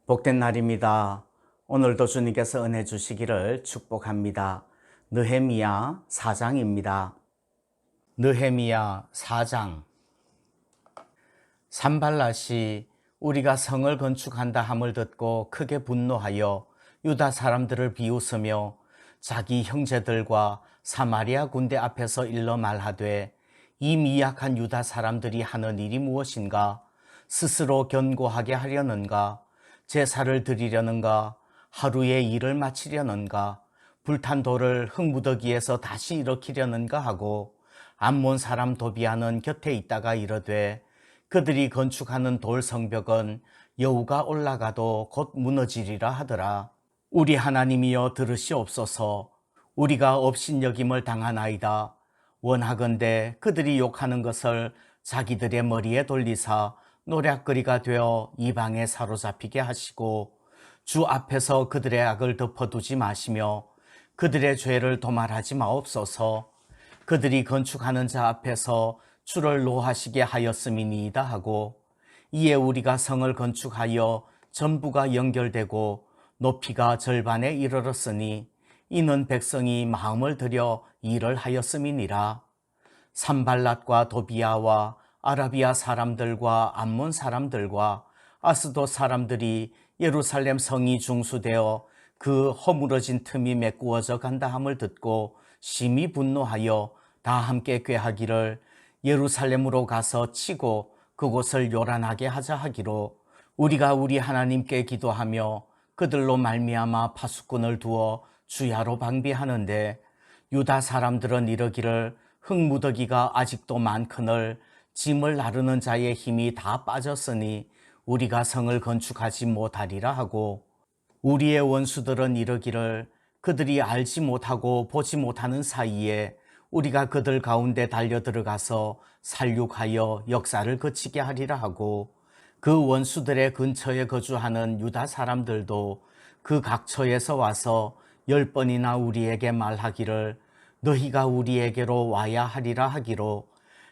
복된 날입니다. 오늘도 주님께서 은혜 주시기를 축복합니다. 느헤미야 4장입니다. 느헤미야 4장. 산발랏이 우리가 성을 건축한다 함을 듣고 크게 분노하여 유다 사람들을 비웃으며 자기 형제들과 사마리아 군대 앞에서 일러 말하되, 이 미약한 유다 사람들이 하는 일이 무엇인가? 스스로 견고하게 하려는가? 제사를 드리려는가? 하루의 일을 마치려는가? 불탄 돌을 흙무더기에서 다시 일으키려는가 하고, 암몬 사람 도비아는 곁에 있다가 이르되, 그들이 건축하는 돌 성벽은 여우가 올라가도 곧 무너지리라 하더라. 우리 하나님이여 들으시옵소서. 우리가 업신여김을 당하나이다. 원하건대 그들이 욕하는 것을 자기들의 머리에 돌리사 노략거리가 되어 이방에 사로잡히게 하시고, 주 앞에서 그들의 악을 덮어두지 마시며 그들의 죄를 도말하지 마옵소서. 그들이 건축하는 자 앞에서 주를 노하시게 하였음이니이다 하고, 이에 우리가 성을 건축하여 전부가 연결되고 높이가 절반에 이르렀으니 이는 백성이 마음을 들여 일을 하였음이니라. 산발랏과 도비아와 아라비아 사람들과 암몬 사람들과 아스돗 사람들이 예루살렘 성이 중수되어 그 허물어진 틈이 메꾸어져 간다 함을 듣고 심히 분노하여 다 함께 꾀하기를, 예루살렘으로 가서 치고 그곳을 요란하게 하자 하기로, 우리가 우리 하나님께 기도하며 그들로 말미암아 파수꾼을 두어 주야로 방비하는데, 유다 사람들은 이르기를, 흙무더기가 아직도 많거늘 짐을 나르는 자의 힘이 다 빠졌으니 우리가 성을 건축하지 못하리라 하고, 우리의 원수들은 이르기를, 그들이 알지 못하고 보지 못하는 사이에 우리가 그들 가운데 달려 들어가서 살육하여 역사를 그치게 하리라 하고, 그 원수들의 근처에 거주하는 유다 사람들도 그 각처에서 와서 10번이나 우리에게 말하기를, 너희가 우리에게로 와야 하리라 하기로,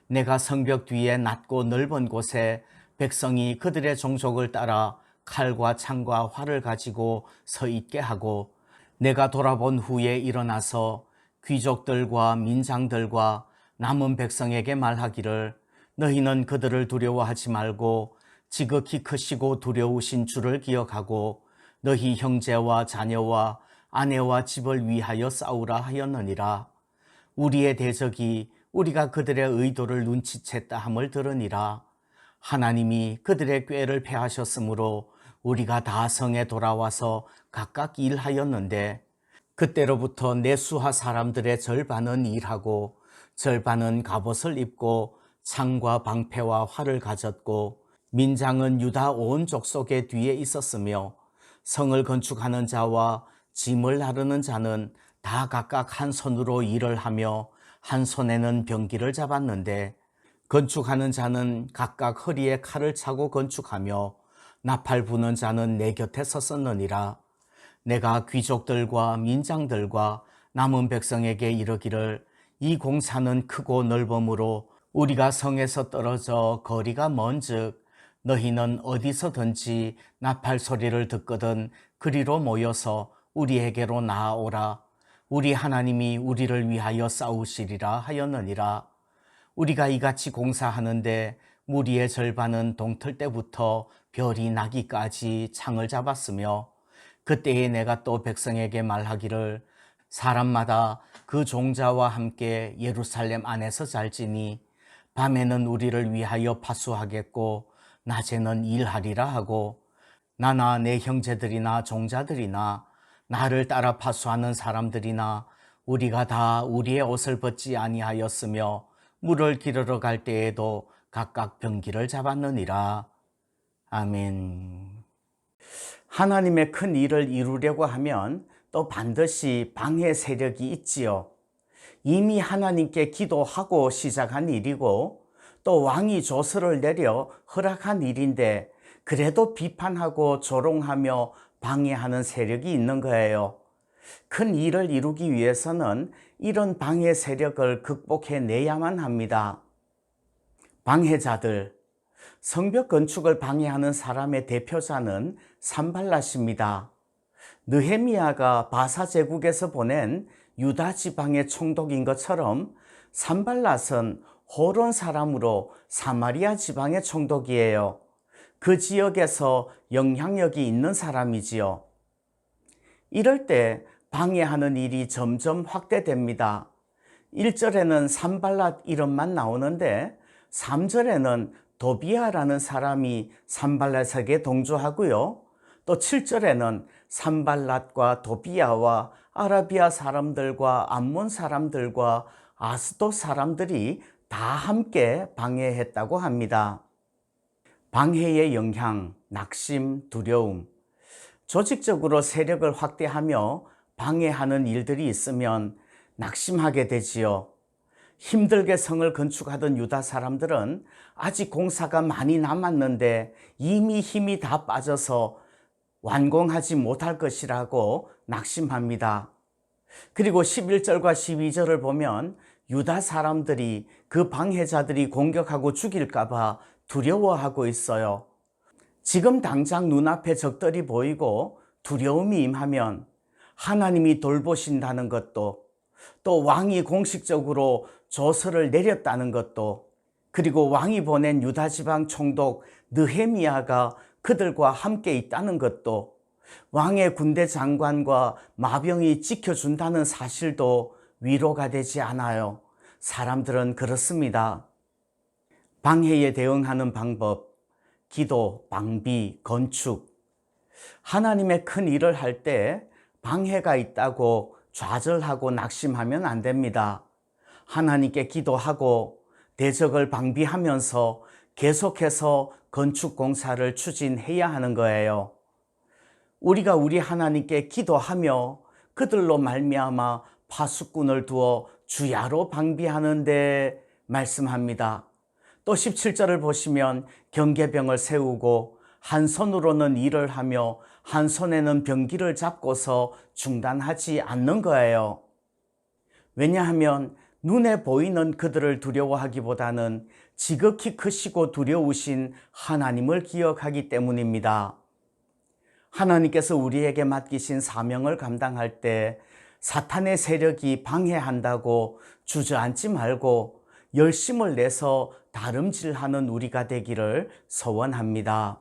내가 성벽 뒤에 낮고 넓은 곳에 백성이 그들의 종족을 따라 칼과 창과 활을 가지고 서 있게 하고, 내가 돌아본 후에 일어나서 귀족들과 민장들과 남은 백성에게 말하기를, 너희는 그들을 두려워하지 말고 지극히 크시고 두려우신 주를 기억하고 너희 형제와 자녀와 아내와 집을 위하여 싸우라 하였느니라. 우리의 대적이 우리가 그들의 의도를 눈치챘다 함을 들으니라. 하나님이 그들의 꾀를 패하셨으므로 우리가 다 성에 돌아와서 각각 일하였는데, 그때로부터 내 수하 사람들의 절반은 일하고 절반은 갑옷을 입고 창과 방패와 활을 가졌고, 민장은 유다 온 족속의 뒤에 있었으며, 성을 건축하는 자와 짐을 나르는 자는 다 각각 한 손으로 일을 하며 한 손에는 병기를 잡았는데, 건축하는 자는 각각 허리에 칼을 차고 건축하며 나팔 부는 자는 내 곁에 섰었느니라. 내가 귀족들과 민장들과 남은 백성에게 이르기를, 이 공사는 크고 넓음으로 우리가 성에서 떨어져 거리가 먼즉 너희는 어디서든지 나팔 소리를 듣거든 그리로 모여서 우리에게로 나아오라. 우리 하나님이 우리를 위하여 싸우시리라 하였느니라. 우리가 이같이 공사하는데 무리의 절반은 동틀 때부터 별이 나기까지 창을 잡았으며, 그때에 내가 또 백성에게 말하기를, 사람마다 그 종자와 함께 예루살렘 안에서 잘지니 밤에는 우리를 위하여 파수하겠고 낮에는 일하리라 하고, 나나 내 형제들이나 종자들이나 나를 따라 파수하는 사람들이나 우리가 다 우리의 옷을 벗지 아니하였으며 물을 기르러 갈 때에도 각각 병기를 잡았느니라. 아멘. 하나님의 큰 일을 이루려고 하면 또 반드시 방해 세력이 있지요. 이미 하나님께 기도하고 시작한 일이고 또 왕이 조서를 내려 허락한 일인데, 그래도 비판하고 조롱하며 방해하는 세력이 있는 거예요. 큰 일을 이루기 위해서는 이런 방해 세력을 극복해내야만 합니다. 방해자들, 성벽 건축을 방해하는 사람의 대표자는 산발랏입니다. 느헤미야가 바사 제국에서 보낸 유다 지방의 총독인 것처럼 산발랏은 호론 사람으로 사마리아 지방의 총독이에요. 그 지역에서 영향력이 있는 사람이지요. 이럴 때 방해하는 일이 점점 확대됩니다. 1절에는 산발랏 이름만 나오는데 3절에는 도비아라는 사람이 산발랏에게 동조하고요. 또 7절에는 산발랏과 도비아와 아라비아 사람들과 암몬 사람들과 아스돗 사람들이 다 함께 방해했다고 합니다. 방해의 영향, 낙심, 두려움. 조직적으로 세력을 확대하며 방해하는 일들이 있으면 낙심하게 되지요. 힘들게 성을 건축하던 유다 사람들은 아직 공사가 많이 남았는데 이미 힘이 다 빠져서 완공하지 못할 것이라고 낙심합니다. 그리고 11절과 12절을 보면 유다 사람들이 그 방해자들이 공격하고 죽일까 봐 두려워하고 있어요. 지금 당장 눈앞에 적들이 보이고 두려움이 임하면 하나님이 돌보신다는 것도, 또 왕이 공식적으로 조서를 내렸다는 것도, 그리고 왕이 보낸 유다 지방 총독 느헤미야가 그들과 함께 있다는 것도, 왕의 군대 장관과 마병이 지켜준다는 사실도 위로가 되지 않아요. 사람들은 그렇습니다. 방해에 대응하는 방법, 기도, 방비, 건축. 하나님의 큰 일을 할 때 방해가 있다고 좌절하고 낙심하면 안 됩니다. 하나님께 기도하고 대적을 방비하면서 계속해서 건축 공사를 추진해야 하는 거예요. 우리가 우리 하나님께 기도하며 그들로 말미암아 파수꾼을 두어 주야로 방비하는데 말씀합니다. 또 17절을 보시면 경계병을 세우고 한 손으로는 일을 하며 한 손에는 병기를 잡고서 중단하지 않는 거예요. 왜냐하면 눈에 보이는 그들을 두려워하기보다는 지극히 크시고 두려우신 하나님을 기억하기 때문입니다. 하나님께서 우리에게 맡기신 사명을 감당할 때 사탄의 세력이 방해한다고 주저앉지 말고 열심을 내서 다름질하는 우리가 되기를 소원합니다.